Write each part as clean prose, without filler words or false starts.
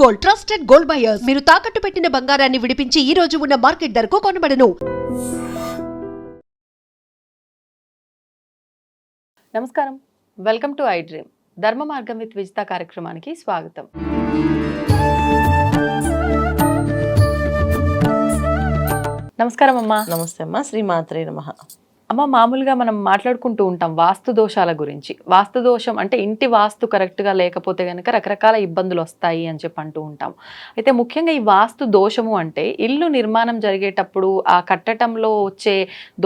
Gold, trusted gold buyers. మీరు తాకట్టు పెట్టిన బంగారాన్ని విడిపించి ఈ రోజు ఉన్న మార్కెట్ ధరకు కొనబడను. నమస్కారం, వెల్కమ్ టు ఐ డ్రీమ్. ధర్మ మార్గం విత్ విజిత కార్యక్రమానికి స్వాగతం. నమస్కారం అమ్మా. నమస్తే అమ్మా. శ్రీమాత్రే నమః. అమ్మ, మామూలుగా మనం మాట్లాడుకుంటూ ఉంటాం వాస్తు దోషాల గురించి. వాస్తు దోషం అంటే ఇంటి వాస్తు కరెక్ట్గా లేకపోతే కనుక రకరకాల ఇబ్బందులు వస్తాయి అని చెప్పి అంటూ ఉంటాం. అయితే ముఖ్యంగా ఈ వాస్తు దోషము అంటే ఇల్లు నిర్మాణం జరిగేటప్పుడు ఆ కట్టడంలో వచ్చే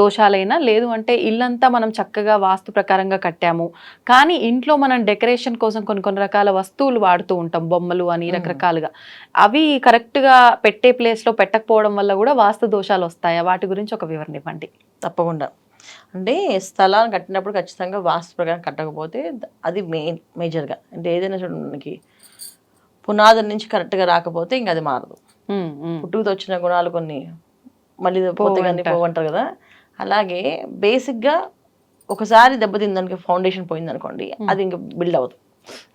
దోషాలైనా, లేదు అంటే ఇల్లంతా మనం చక్కగా వాస్తు ప్రకారంగా కట్టాము, కానీ ఇంట్లో మనం డెకరేషన్ కోసం కొన్ని రకాల వస్తువులు వాడుతూ ఉంటాం, బొమ్మలు అని రకరకాలుగా. అవి కరెక్ట్గా పెట్టే ప్లేస్లో పెట్టకపోవడం వల్ల కూడా వాస్తు దోషాలు వస్తాయా? వాటి గురించి ఒక వివరణ ఇవ్వండి. తప్పకుండా. అంటే స్థలాన్ని కట్టినప్పుడు ఖచ్చితంగా వాస్తు ప్రకారం కట్టకపోతే అది మేజర్గా అంటే ఏదైనా చూడండి, మనకి పునాది నుంచి కరెక్ట్గా రాకపోతే ఇంకా అది మారదు. పుట్టుకతో వచ్చిన గుణాలు కొన్ని మళ్ళీ పోతే కానీ పోవంటారు కదా. అలాగే బేసిక్గా ఒకసారి దెబ్బతిందానికి ఫౌండేషన్ పోయింది అనుకోండి, అది ఇంకా బిల్డ్ అవ్వదు.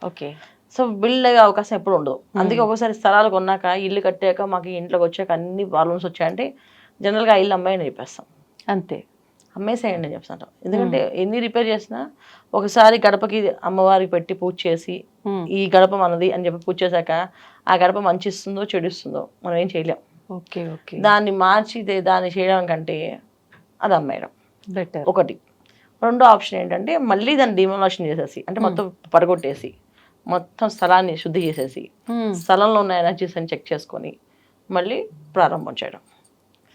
ఓకే. సో బిల్డ్ అయ్యే అవకాశం ఎప్పుడు ఉండదు. అందుకే ఒక్కోసారి స్థలాలు కొన్నాక, ఇల్లు కట్టాక మాకు ఇంట్లోకి వచ్చాక అన్ని ప్రాబ్లమ్స్ వచ్చాయంటే జనరల్గా ఇల్లు అమ్మాయిని చెప్పేస్తాం. అంతే, అమ్మేసేయండి అని చెప్తాను. ఎందుకంటే ఎన్ని రిపేర్ చేసినా ఒకసారి గడపకి అమ్మవారికి పెట్టి పూజ చేసి ఈ గడప మనది అని చెప్పి పూజ చేశాక ఆ గడప మంచి ఇస్తుందో చెడు ఇస్తుందో మనం ఏం చేయలేం. Okay okay. దాన్ని మార్చి దాన్ని చేయడం కంటే అది అమ్మేయడం బెటర్. ఒకటి. రెండో ఆప్షన్ ఏంటంటే మళ్ళీ దాన్ని డిమోలేషన్ చేసేసి, అంటే మొత్తం పడగొట్టేసి మొత్తం స్థలాన్ని శుద్ధి చేసేసి స్థలంలో ఉన్న ఎనర్జీస్ అని చెక్ చేసుకొని మళ్ళీ ప్రారంభం చేయడం.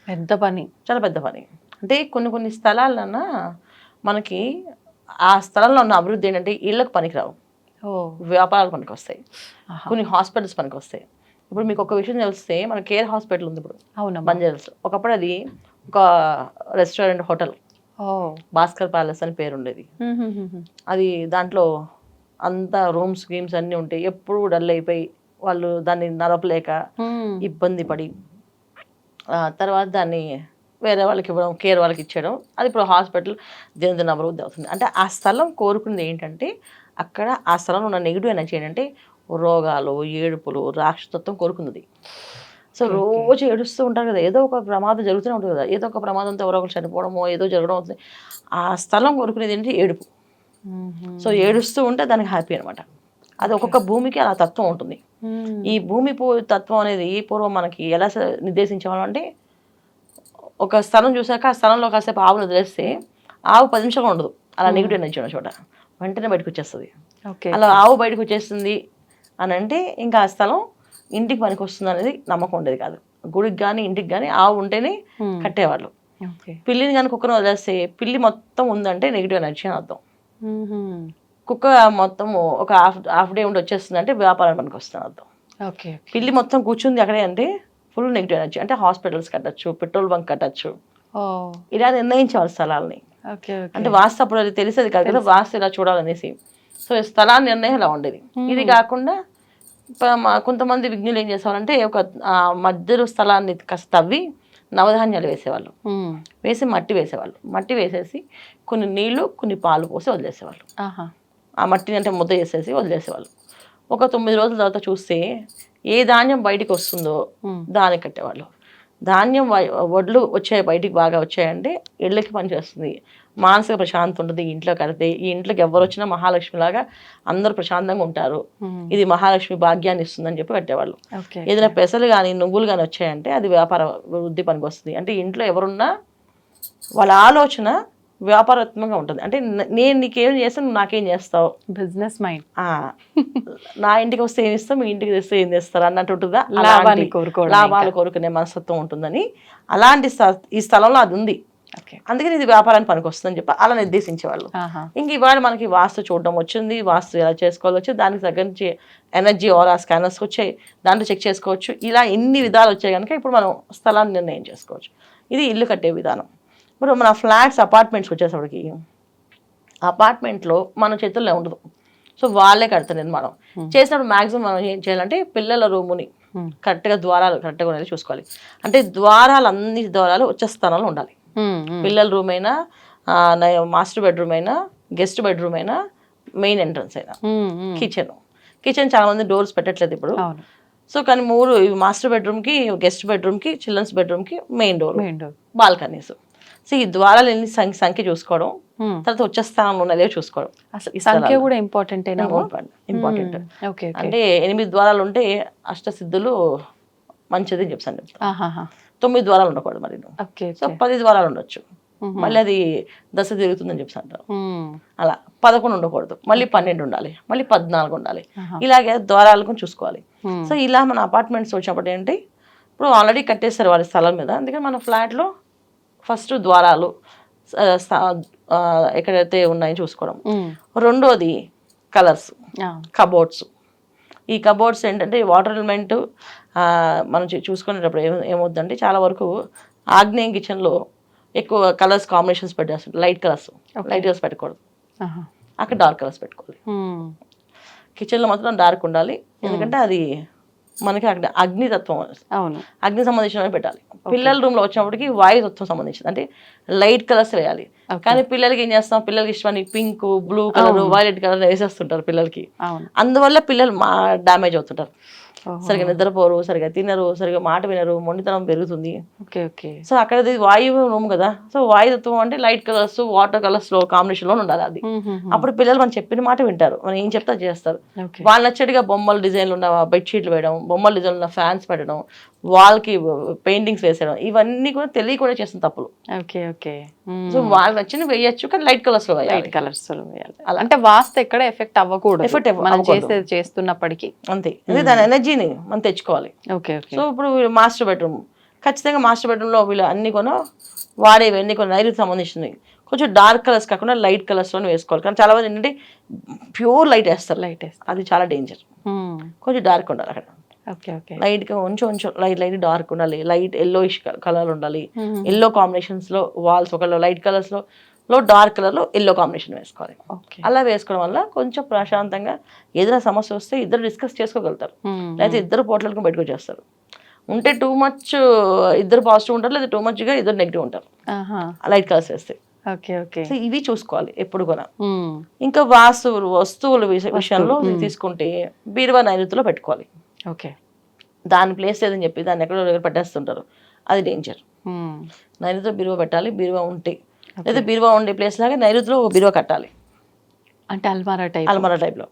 పెద్ద పని, చాలా పెద్ద పని. అంటే కొన్ని స్థలాలన్నా మనకి ఆ స్థలంలో ఉన్న అభివృద్ధి ఏంటంటే ఇళ్ళకు పనికిరావు, వ్యాపారాలు పనికి వస్తాయి, కొన్ని హాస్పిటల్స్ పనికి వస్తాయి. ఇప్పుడు మీకు ఒక విషయం తెలిస్తే, మన కేర్ హాస్పిటల్ ఉంది ఇప్పుడు బంజారాస్. ఒకప్పుడు అది ఒక రెస్టారెంట్ హోటల్, భాస్కర్ ప్యాలెస్ అని పేరు ఉండేది. అది దాంట్లో అంతా రూమ్స్ గేమ్స్ అన్నీ ఉంటాయి. ఎప్పుడు డల్ అయిపోయి వాళ్ళు దాన్ని నడపలేక ఇబ్బంది పడి తర్వాత దాన్ని వేరే వాళ్ళకి ఇవ్వడం, కేర్ వాళ్ళకి ఇచ్చేయడం. అది ఇప్పుడు హాస్పిటల్ దినదిన అభివృద్ధి అవుతుంది. అంటే ఆ స్థలం కోరుకునేది ఏంటంటే, అక్కడ ఆ స్థలంలో ఉన్న నెగిటివ్ ఎనర్జీ ఏంటంటే రోగాలు, ఏడుపులు, రాక్షసత్వం కోరుకున్నది. సో రోజు ఏడుస్తూ ఉంటారు కదా, ఏదో ఒక ప్రమాదం జరుగుతూనే ఉంటుంది కదా, ఏదో ఒక ప్రమాదంతో ఎవరో ఒకరు చనిపోవడమో ఏదో జరగడం అవుతుంది. ఆ స్థలం కోరుకునేది ఏంటి? ఏడుపు. సో ఏడుస్తూ ఉంటే దానికి హ్యాపీ అనమాట. అది ఒక్కొక్క భూమికి అలా తత్వం ఉంటుంది. ఈ భూమి తత్వం అనేది పూర్వం మనకి ఎలా నిర్దేశించేవాళ్ళం అంటే, ఒక స్థలం చూసాక ఆ స్థలంలో కాసేపు ఆవును వదిలేస్తే ఆవు 10 నిమిషాలు ఉండదు, అలా నెగిటివ్ ఎనర్జీ ఉన్న చోట వెంటనే బయటకు వచ్చేస్తుంది. అలా ఆవు బయటకు వచ్చేస్తుంది అని అంటే ఇంకా ఆ స్థలం ఇంటికి పనికి వస్తుంది అనేది నమ్మకం ఉండేది కాదు. గుడికి కానీ ఇంటికి కానీ ఆవు ఉంటేనే కట్టేవాళ్ళు. పిల్లిని కానీ కుక్కను వదిలేస్తే పిల్లి మొత్తం ఉందంటే నెగిటివ్ ఎనర్జీ అని అర్థం. కుక్క మొత్తం ఒక హాఫ్ డే ఉండి వచ్చేస్తుంది అంటే వ్యాపారం పనికి వస్తుంది అర్థం. పిల్లి మొత్తం కూర్చుంది అక్కడే అంటే ఫుల్ నెగిటివ్ ఎనర్జీ. అంటే హాస్పిటల్స్ కట్టచ్చు, పెట్రోల్ బంక్ కట్టచ్చు, ఇలా నిర్ణయించేవాళ్ళు స్థలాల్ని. అంటే వాస్తు అప్పుడు అది తెలిసేది కాదు కదా, వాస్తు ఇలా చూడాలనేసి. సో స్థలాన్ని నిర్ణయం ఇలా ఉండేది. ఇది కాకుండా కొంతమంది విజ్ఞులు ఏం చేసేవాళ్ళంటే ఒక మధ్యలో స్థలాన్ని కాస్త తవ్వి నవధాన్యాలు వేసేవాళ్ళు, వేసి మట్టి వేసేవాళ్ళు. మట్టి వేసేసి కొన్ని నీళ్లు కొన్ని పాలు పోసి వదిలేసేవాళ్ళు. ఆ మట్టిని అంటే ముద్ద చేసేసి వదిలేసేవాళ్ళు. ఒక 9 రోజుల తర్వాత చూస్తే ఏ ధాన్యం బయటికి వస్తుందో దానికి కట్టేవాళ్ళు. ధాన్యం వడ్లు వచ్చాయి బయటికి బాగా వచ్చాయంటే ఇళ్ళకి పనిచేస్తుంది, మానసిక ప్రశాంతి ఉంటుంది. ఇంట్లో కడితే ఈ ఇంట్లోకి ఎవరు వచ్చినా మహాలక్ష్మిలాగా అందరూ ప్రశాంతంగా ఉంటారు, ఇది మహాలక్ష్మి భాగ్యాన్ని ఇస్తుందని చెప్పి కట్టేవాళ్ళు. ఏదైనా పెసలు కానీ నువ్వులు కానీ వచ్చాయంటే అది వ్యాపార వృద్ధి పనికి వస్తుంది. అంటే ఇంట్లో ఎవరున్నా వాళ్ళ ఆలోచన వ్యాపారాత్మకంగా ఉంటుంది. అంటే నేను నీకేం చేస్తాను, నువ్వు నాకేం చేస్తావు, బిజినెస్ మైండ్. నా ఇంటికి వస్తే ఏమి ఇస్తావు, మీ ఇంటికి తెస్తే ఏం చేస్తారు అన్నట్టు ఉంటుందా, లాభాలు కోరుకునే మనస్తత్వం ఉంటుందని. అలాంటి ఈ స్థలంలో అది ఉంది, అందుకని ఇది వ్యాపారానికి పనికి వస్తుందని చెప్పి అలా నిర్దేశించేవాళ్ళు. ఇంక ఇవాళ మనకి వాస్తు చూడడం వచ్చింది, వాస్తు ఎలా చేసుకోవాలి వచ్చి, దానికి తగ్గ ఎనర్జీ ఆరా స్కానర్స్ వచ్చాయి, దాంట్లో చెక్ చేసుకోవచ్చు. ఇలా ఎన్ని విధాలు వచ్చాయి కనుక ఇప్పుడు మనం స్థలాన్ని నిర్ణయం చేసుకోవచ్చు. ఇది ఇల్లు కట్టే విధానం. ఇప్పుడు మన ఫ్లాట్స్, అపార్ట్మెంట్స్కి వచ్చేసరికి అపార్ట్మెంట్లో మన చేతుల్లో ఉండదు. సో వాళ్ళే కడతారు నిర్మాణం చేసినప్పుడు. మ్యాక్సిమం మనం ఏం చేయాలంటే పిల్లల రూముని కరెక్ట్గా ద్వారాలు కరెక్ట్గా ఉండేది చూసుకోవాలి. అంటే ద్వారాలు, అన్ని ద్వారాలు వచ్చే స్థానంలో ఉండాలి. పిల్లల రూమ్ అయినా, మాస్టర్ బెడ్రూమ్ అయినా, గెస్ట్ బెడ్రూమ్ అయినా, మెయిన్ ఎంట్రన్స్ అయినా, కిచెన్ చాలా మంది డోర్స్ పెట్టట్లేదు ఇప్పుడు. సో కానీ 3 మాస్టర్ బెడ్రూమ్కి, గెస్ట్ బెడ్రూమ్కి, చిల్డ్రన్స్ బెడ్రూమ్కి మెయిన్ డోర్, బాల్కనీస్. సో ఈ ద్వారాలు ఎన్ని సంఖ్య చూసుకోవడం, తర్వాత వచ్చే స్థానంలో ఉన్నదే చూసుకోవడం. అసలు సంఖ్య కూడా ఇంపార్టెంట్ ఇంపార్టెంట్. అంటే 8 ద్వారాలు ఉంటే అష్టసిద్ధులు మంచిది అని చెప్తాను. 9 ద్వారాలు ఉండకూడదు మరి. సో 10 ద్వారాలు ఉండొచ్చు, మళ్ళీ అది దశ తిరుగుతుందని చెప్పి అంటారు. అలా 11 ఉండకూడదు, మళ్ళీ 12 ఉండాలి, మళ్ళీ 14 ఉండాలి. ఇలాగే ద్వారాలకు చూసుకోవాలి. సో ఇలా మన అపార్ట్మెంట్స్ వచ్చినప్పుడు ఏంటి, ఇప్పుడు ఆల్రెడీ కట్టేస్తారు వాళ్ళ స్థలం మీద, అందుకని మన ఫ్లాట్లో ఫస్ట్ ద్వారాలు ఎక్కడైతే ఉన్నాయో చూసుకోవడం. రెండోది కలర్స్, కబోర్డ్స్. ఈ కబోర్డ్స్ ఏంటంటే వాటర్ ఎలిమెంట్ మనం చూసుకునేటప్పుడు ఏమవుతుందంటే చాలా వరకు ఆగ్నేయం కిచెన్లో ఎక్కువ కలర్స్ కాంబినేషన్స్ పెట్టేస్తుంటారు. లైట్ కలర్స్ పెట్టకూడదు, అక్కడ డార్క్ కలర్స్ పెట్టుకోవాలి. కిచెన్లో మాత్రం డార్క్ ఉండాలి, ఎందుకంటే అది మనకి అక్కడ అగ్నితత్వం, అగ్ని సంబంధించినవి పెట్టాలి. పిల్లల రూమ్లో వచ్చినప్పటికి వాయుతత్వం సంబంధించింది, అంటే లైట్ కలర్స్ వేయాలి. కానీ పిల్లలకి ఏం చేస్తాం, పిల్లలకి ఇష్టమని pink, blue colour, violet colour వేసేస్తుంటారు పిల్లలకి. అందువల్ల పిల్లలు డ్యామేజ్ అవుతుంటారు. సరిగా నిద్రపోరు, సరిగా తినరు, సరిగా మాట వినరు, మొండితనం పెరుగుతుంది. సో అక్కడ వాయువు రూమ్ కదా, సో వాయుతత్వం అంటే లైట్ కలర్స్, వాటర్ కలర్స్ లో కాంబినేషన్ లో ఉండాలి అది. అప్పుడు పిల్లలు మనం చెప్పిన మాట వింటారు, మనం ఏం చెప్తా చేస్తారు. వాళ్ళు నచ్చడిగా బొమ్మల డిజైన్లు ఉన్న బెడ్షీట్లు వేయడం, బొమ్మల డిజైన్ ఉన్న ఫ్యాన్స్ పెట్టడం, వాళ్ళకి పెయింటింగ్స్ వేసేయడం, ఇవన్నీ కూడా తెలియకుండా చేస్తున్న తప్పులు. సో వాళ్ళకి నచ్చిన వేయచ్చు, కానీ లైట్ కలర్స్ లో వేయాలి. అంటే వాస్తు ఎక్కడ ఎఫెక్ట్ అవ్వకూడదు మనం చేస్తున్నప్పటికీ, అంతే. దాని ఎనర్జీని మనం తెచ్చుకోవాలి. సో ఇప్పుడు మాస్టర్ బెడ్రూమ్, ఖచ్చితంగా మాస్టర్ బెడ్రూమ్ లో వీళ్ళు అన్ని వాడేవి అన్ని నైరుతి సంబంధించినవి కొంచెం డార్క్ కలర్స్ కాకుండా లైట్ కలర్స్ లోనే వేసుకోవాలి. కానీ చాలా మంది ఏంటంటే ప్యూర్ లైట్ వేస్తారు, అది చాలా డేంజర్. కొంచెం డార్క్ ఉండాలి అక్కడ, లైట్ గా కొంచెం లైట్ డార్క్ ఉండాలి, లైట్ ఎల్లోయిష్ కలర్ ఉండాలి. ఎల్లో కాంబినేషన్స్ లో వాల్స్ ఒక లైట్ కలర్స్ లో డార్క్ కలర్ లో ఎల్లో కాంబినేషన్ వేసుకోవాలి. అలా వేసుకోవడం వల్ల కొంచెం ప్రశాంతంగా ఏదైనా సమస్య వస్తే ఇద్దరు డిస్కస్ చేసుకోగలుగుతారు, లేకపోతే ఇద్దరు పోట్లకు బయటకు వచ్చేస్తారు. ఉంటే టూ మచ్ ఇద్దరు పాజిటివ్ ఉంటారు, లేదా టూ మచ్ గా ఇద్దరు నెగిటివ్ ఉంటారు లైట్ కలర్స్ వేస్తే. సో ఇవి చూసుకోవాలి ఎప్పుడు కూడా. ఇంకా వస్తువుల విషయంలో తీసుకుంటే బీరువా నైరుతిలో పెట్టుకోవాలి. దాని ప్లేస్ లేదని చెప్పి దాన్ని ఎక్కడో దగ్గర పెట్టేస్తుంటారు, అది డేంజర్. నైరుతిలో బీరువా పెట్టాలి, బీరువా ఉంటే, లేదా బీరువా ఉండే ప్లేస్ లాగా నైరుతిలో ఒక బీరువా కట్టాలి, అంటే అల్మారా టైప్ లో.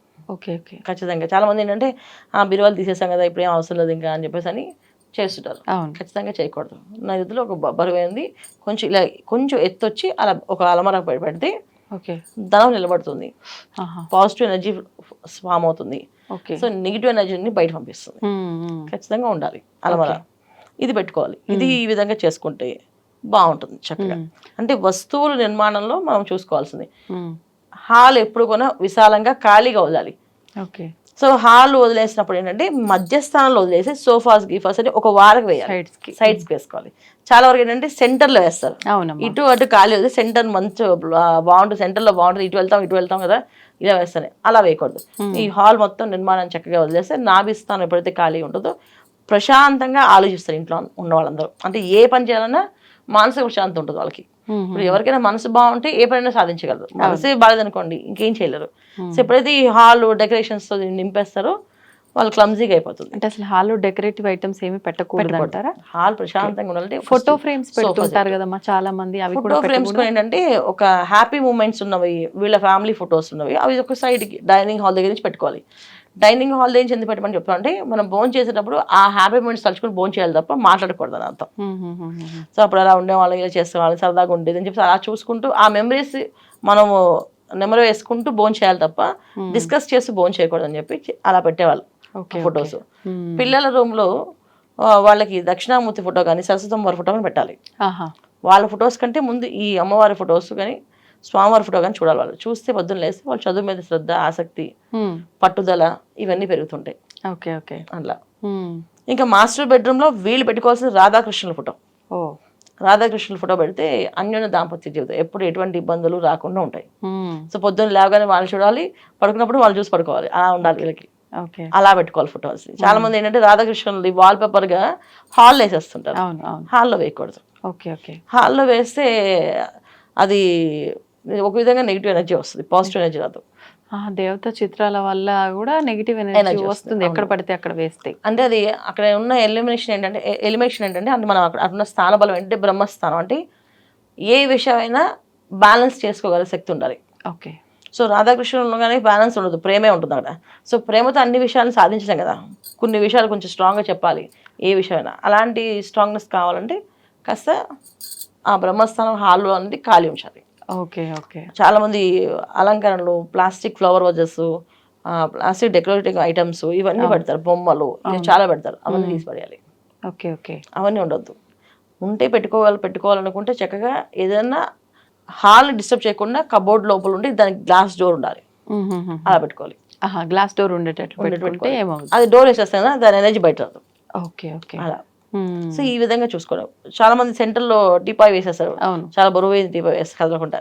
ఖచ్చితంగా చాలా మంది ఏంటంటే ఆ బీరువాలు తీసేసాం కదా ఇప్పుడు ఏం అవసరం లేదు ఇంకా అని చెప్పేసి అని చేస్తుంటారు. ఖచ్చితంగా చేయకూడదు. నైరుతిలో ఒక బరువైంది కొంచెం ఎత్తొచ్చి అలా ఒక అల్మారా పెడితే ధనం నిలబడుతుంది, పాజిటివ్ ఎనర్జీ ఫామ్ అవుతుంది. సో నెగిటివ్ ఎనర్జీని బయట పంపిస్తుంది. ఖచ్చితంగా ఉండాలి అలమరా, ఇది పెట్టుకోవాలి. ఇది ఈ విధంగా చేసుకుంటే బాగుంటుంది చక్కగా. అంటే వస్తువుల నిర్మాణంలో మనం చూసుకోవాల్సింది, హాల్ ఎప్పుడు కూడా విశాలంగా ఖాళీగా వదలాలి. సో హాల్ వదిలేసినప్పుడు ఏంటంటే మధ్యస్థానంలో వదిలేసి సోఫాస్ గిఫాస్ అని ఒక వారకు వేయాలి, సైడ్స్కి వేసుకోవాలి. చాలా వరకు ఏంటంటే సెంటర్లో వేస్తారు, ఇటు అటు ఖాళీ వదిలి సెంటర్ మంచి బాగుంటుంది, సెంటర్లో బాగుంటుంది, ఇటు వెళ్తాం కదా ఇలా వేస్తానే, అలా వేయకూడదు. ఈ హాల్ మొత్తం నిర్మాణం చక్కగా వదిలేస్తే నాభిస్థానం ఎప్పుడైతే ఖాళీ ఉంటుందో ప్రశాంతంగా ఆలోచిస్తారు ఇంట్లో ఉన్న వాళ్ళందరూ. అంటే ఏ పని చేయాలన్నా మానసిక ప్రశాంతత ఉంటుంది వాళ్ళకి. ఇప్పుడు ఎవరికైనా మనసు బాగుంటే ఏ పనైనా సాధించగలరు, మనసే బాగాలేదనుకోండి ఇంకేం చేయలేరు. సో ఎప్పుడైతే ఈ హాల్ డెకరేషన్స్ తో నింపేస్తారో వాళ్ళు క్లమ్జీగా అయిపోతుంది. అంటే అసలు హాల్ డెకరేటివ్ ఐటమ్స్ ఏమి పెట్టకూడదు అంటారా? హాల్ ప్రశాంతంగా ఉండాలంటే ఫోటో ఫ్రేమ్స్ పెడుతుంటారు కదమ్మా చాలా మంది, అవి ఫోటో ఫ్రేమ్స్ ఏంటంటే ఒక హ్యాపీ మూమెంట్స్ ఉన్నవి, వీళ్ళ ఫ్యామిలీ ఫొటోస్ ఉన్నవి, అవి ఒక సైడ్కి డైనింగ్ హాల్ దగ్గర నుంచి పెట్టుకోవాలి. డైనింగ్ హాల్ దగ్గర నుంచి ఎందుకు పెట్టమని చెప్తాం అంటే మనం భోజనం చేసేటప్పుడు ఆ హ్యాపీ మూమెంట్స్ తలుచుకుని భోజనం చేయాలి తప్ప మాట్లాడకూడదు అని అర్థం. సో అప్పుడు అలా ఉండేవాళ్ళు, ఇలా చేసేవాళ్ళు, సరదాగా ఉండేది అని చెప్పి అలా చూసుకుంటూ ఆ మెమరీస్ మనము నెమరు వేసుకుంటూ భోజనం చేయాలి తప్ప డిస్కస్ చేస్తూ భోజనం చేయకూడదు అని చెప్పి అలా పెట్టేవాళ్ళు ఫొటోస్. పిల్లల రూమ్ లో వాళ్ళకి దక్షిణామూర్తి ఫోటో కానీ సరస్వతమ్మవారి ఫోటో కానీ పెట్టాలి. వాళ్ళ ఫొటోస్ కంటే ముందు ఈ అమ్మవారి ఫొటోస్ కానీ స్వామివారి ఫోటో కానీ చూడాలి. వాళ్ళు చూస్తే పొద్దున్న లేస్తే వాళ్ళు చదువు మీద శ్రద్ధ, ఆసక్తి, పట్టుదల ఇవన్నీ పెరుగుతుంటాయి అట్లా. ఇంకా మాస్టర్ బెడ్రూమ్ లో వీళ్ళు పెట్టుకోవాల్సిన రాధాకృష్ణుల ఫోటో. రాధాకృష్ణుల ఫోటో పెడితే అన్యోన్య దాంపత్య జీవితం ఎప్పుడు ఎటువంటి ఇబ్బందులు రాకుండా ఉంటాయి. సో పొద్దున్న లేవగానే వాళ్ళు చూడాలి, పడుకున్నప్పుడు వాళ్ళు చూసి పడుకోవాలి, అలా ఉండాలి వీళ్ళకి. అలా పెట్టుకోవాలి ఫొటోస్. చాలా మంది ఏంటంటే రాధాకృష్ణులు వాల్ పేపర్ గా హాల్లో వేసేస్తుంటారు, హాల్లో వేయకూడదు. హాల్లో వేస్తే అది ఒక విధంగా నెగిటివ్ ఎనర్జీ వస్తుంది, పాజిటివ్ ఎనర్జీ రాదు. దేవత చిత్రాల వల్ల కూడా నెగిటివ్ ఎనర్జీ Energy వస్తుంది, వస్తుంది ఎక్కడ అవును. పడితే అక్కడ వేస్తే. అంటే అది అక్కడ ఉన్న ఎలిమినేషన్ ఏంటంటే అంటే మనం అక్కడ ఉన్న స్థానబలం అంటే బ్రహ్మస్థానం అంటే ఏ విషయమైనా బ్యాలెన్స్ చేసుకోగల శక్తి ఉండాలి. ఓకే. సో రాధాకృష్ణులు కానీ బ్యాలెన్స్ ఉండదు, ప్రేమే ఉంటుంది అక్కడ. సో ప్రేమతో అన్ని విషయాలను సాధించలేం కదా, కొన్ని విషయాలు కొంచెం స్ట్రాంగ్గా చెప్పాలి ఏ విషయమైనా. అలాంటి స్ట్రాంగ్నెస్ కావాలంటే కాస్త ఆ బ్రహ్మస్థానం హాల్లో అనేది ఖాళీ ఉంచాలి. ఓకే. ఓకే. చాలామంది అలంకరణలు, plastic flower vases, plastic decorative items ఇవన్నీ పెడతారు, బొమ్మలు ఇవి చాలా పెడతారు, అవన్నీ తీసి పడేయాలి. ఓకే. ఓకే. అవన్నీ ఉండొద్దు. ఉంటే పెట్టుకోవాలనుకుంటే చక్కగా ఏదైనా హాల్ని డిస్టర్బ్ చేయకుండా కబోర్డ్ లోపల ఉండి దానికి గ్లాస్ డోర్ ఉండాలి, అలా పెట్టుకోవాలి. గ్లాస్ డోర్ ఉండేటట్లు పెట్టుకుంటే పెట్టుకోవాలి. ఏమవుతుంది? అది డోర్ వేసేస్తే కదా దాని ఎనర్జీ బయట రాదు. ఓకే. ఓకే. అలా సో ఈ విధంగా చూసుకోవడం. చాలా మంది సెంటర్ లో టీపాయ్ వేసేస్తారు, అవును. చాలా బరువైన టీపాయ్ వేసి కదలకుండా,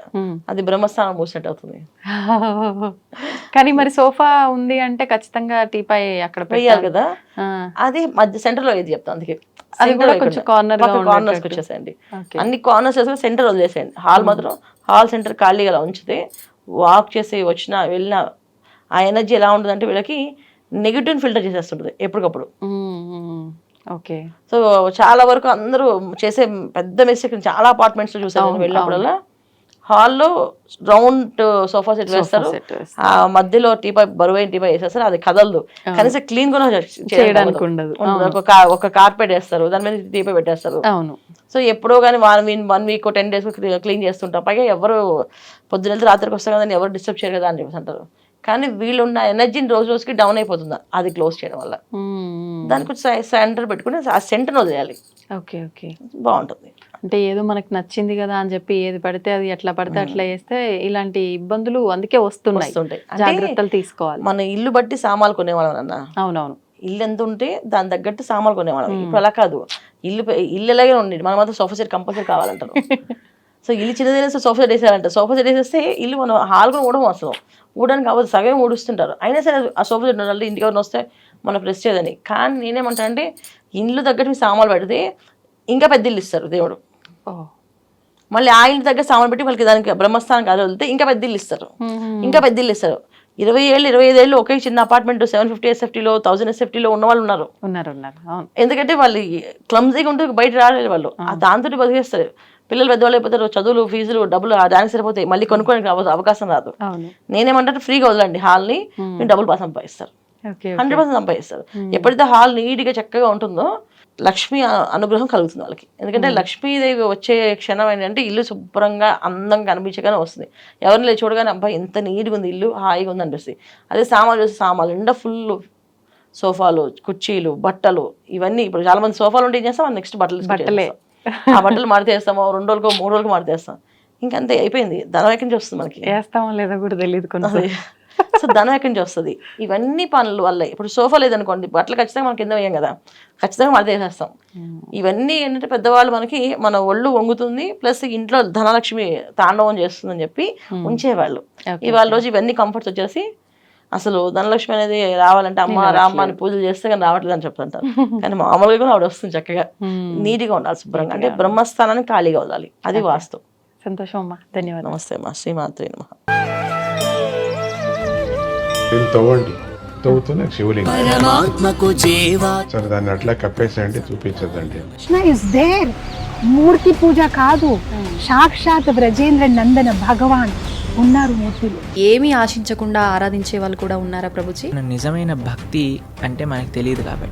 అది బ్రహ్మస్థానం మూసినట్టు అవుతుంది. కానీ మరి సోఫా ఉంది అంటే ఖచ్చితంగా టీపై అక్కడ వేయాలి కదా. ఆ. అది మధ్య సెంటర్ లో ఏది చెప్తాను, అందుకే అది కూడా కొంచెం కార్నర్ కార్నర్స్ వచ్చేసేయండి. అన్ని కార్నర్స్ వేసుకుని సెంటర్ వదిలేసేయండి. హాల్ మాత్రం హాల్ సెంటర్ ఖాళీగా అలా ఉంచితే వాక్ చేసి వచ్చినా వెళ్ళినా ఆ ఎనర్జీ ఎలా ఉంటుందంటే వీళ్ళకి నెగిటివ్ ఫిల్టర్ చేసేస్తుంటుంది ఎప్పటికప్పుడు. ఓకే. సో చాలా వరకు అందరూ చేసే పెద్ద మిస్టేక్ చాలా అపార్ట్మెంట్స్ లో చూసాను వెళ్ళినప్పుడల్లా, హాల్లో రౌండ్ సోఫా సెట్ వేస్తారు, ఆ మధ్యలో టీపాయ్ బరువైన టీపాయ్ వేసేస్తారు, అది కదలదు, కనీసం క్లీన్ కూడా చేయడానికి ఉండదు. ఒక కార్పెట్ వేస్తారు, దాని మీద టీపాయ్ పెట్టేస్తారు. అవును. సో ఎప్పుడో కానీ 1 వీక్ 10 days క్లీన్ చేస్తుంటాం. పైగా ఎవరు పొద్దున రాత్రికి వస్తారు కదా, ఎవరు డిస్టర్బ్ చేయరు కదా అని చెప్పేసి అంటారు. కానీ వీళ్ళున్న ఎనర్జీని రోజు రోజుకి డౌన్ అయిపోతుంది అది క్లోజ్ చేయడం వల్ల. దానికి సెంటర్ పెట్టుకుని ఆ సెంటర్ వదిలేయాలి. ఓకే. ఓకే. బాగుంటుంది. అంటే ఏదో మనకు నచ్చింది కదా అని చెప్పి ఏది పడితే అది ఎట్లా పడితే అట్లా వేస్తే ఇలాంటి ఇబ్బందులు అందుకే వస్తున్నాయి. జాగ్రత్తలు తీసుకోవాలి. మన ఇల్లు బట్టి సామాన్లు కొనేవాళ్ళం అన్న. అవునవును. ఇల్లు ఎంత ఉంటే దాని తగ్గట్టు సామాన్లు కొనేవాళ్ళం. ఇప్పుడు అలా కాదు, ఇల్లు ఎలాగే ఉండేది, మన మాత్రం సోఫా సెట్ కంపల్సరీ కావాలంటారు. సో ఇల్లు చిన్నదైనా సోఫా సెట్ వేసారంట, సోఫా సెట్ వేసేస్తే ఇల్లు మనం హాల్ కూడా ఊడడం అసలు ఊడడానికి కావచ్చు, సగం ఊడుస్తుంటారు. అయినా సరే ఆ సోఫా సెట్ ఉండాలి, ఇంటికి ఎవరిని వస్తే మనం ప్రెస్ చేయదని. కానీ నేనేమంటా అంటే ఇల్లు తగ్గట్టు మీ సామాన్లు పెడితే ఇంకా పెద్ద ఇల్లు ఇస్తారు దేవుడు. మళ్ళీ ఆ ఇల్లు దగ్గర సామాన్ పెట్టి వాళ్ళకి దానికి బ్రహ్మస్థానం కాదు వెళ్తే ఇంకా పెద్ద ఇల్లు ఇస్తారు, ఇంకా పెద్ద ఇల్లు ఇస్తారు. 20 ఏళ్ళు 25 ఏళ్ళు ఒకే చిన్న అపార్ట్మెంట్ 750 SFTలో 1000 SFTలో ఉన్న వాళ్ళు ఉన్నారు. ఎందుకంటే వాళ్ళు క్లమ్జీగా ఉంటే బయట రాలేదు వాళ్ళు, ఆ దాంతో బతికేస్తారు. పిల్లలు పెద్దవాళ్ళు అయిపోతారు, చదువులు ఫీజులు డబ్బులు దానికి సరిపోతాయి, మళ్ళీ కొనుక్కోడానికి అవకాశం రాదు. నేనేమంటే ఫ్రీగా వదలండి హాల్ని, మీరు డబ్బులు సంపాదిస్తారు, 100% సంపాదిస్తారు. ఎప్పుడైతే హాల్ నీట్గా చక్కగా ఉంటుందో లక్ష్మీ అనుగ్రహం కలుగుతుంది వాళ్ళకి. ఎందుకంటే లక్ష్మీదేవి వచ్చే క్షణం ఏంటంటే ఇల్లు శుభ్రంగా అందంగా కనిపించగానే వస్తుంది. ఎవరిని లేదు చూడగానే అబ్బాయి ఎంత నీట్గా ఉంది ఇల్లు, హాయిగా ఉంది అనిపిస్తుంది. అదే సామాన్లు చూస్తే సామాన్లు నిండా ఫుల్ సోఫాలు, కుర్చీలు, బట్టలు ఇవన్నీ. ఇప్పుడు చాలా మంది సోఫాలు ఉంటే ఏం చేస్తాం, నెక్స్ట్ బట్టలే ఆ బట్టలు మాడితేస్తాము, 2 రోజులకో 3 రోజులకు మాడితేస్తాం, ఇంకంతే అయిపోయింది. ధనం ఎక్కడి నుంచి వస్తుంది మనకి, వేస్తామో లేదో కూడా తెలియదు కొన్ని. సో ధనం ఎక్కడి నుంచి వస్తుంది, ఇవన్నీ పనుల వల్ల. ఇప్పుడు సోఫా లేదనుకోండి, బట్టలు ఖచ్చితంగా మనం కింద వేయం కదా, ఖచ్చితంగా మాడితేసేస్తాం. ఇవన్నీ ఏంటంటే పెద్దవాళ్ళు మనకి మన ఒళ్ళు వంగుతుంది, ప్లస్ ఇంట్లో ధనలక్ష్మి తాండవం చేస్తుందని చెప్పి ఉంచేవాళ్ళు. ఇవాళ రోజు ఇవన్నీ కంఫర్ట్స్ వచ్చేసి అసలు ధనలక్ష్మి అనేది రావాలంటే అమ్మ రామ్మ అని పూజలు చేస్తే కానీ రావట్లేదు అని చెప్తుంటారు. కానీ మామూలుగా కూడా ఆవిడ వస్తుంది చక్కగా, నీట్గా ఉండాలి, శుభ్రంగా. అంటే బ్రహ్మస్థానాన్ని ఖాళీగా వదలాలి, అది వాస్తవం. సంతోషం అమ్మా, ధన్యవాదాలు. నమస్తే అమ్మా, శ్రీమాత్రే నమః. తవ్వండి, తవ్వుతూనే శివలింగం. పరమాత్మకు సరే దాన్ని అట్లా కప్పేసేయండి, చూపించదండి. Krishna is there. మూర్తి పూజ కాదు, సాక్షాత్ బ్రజేంద్ర నందన భగవాన్ ఉన్నారు మూర్తిలో. ఏమీ ఆశించకుండా ఆరాధించే వాళ్ళు కూడా ఉన్నారా ప్రభుజీ? నిజమైన భక్తి అంటే మనకు తెలియదు కాబట్టి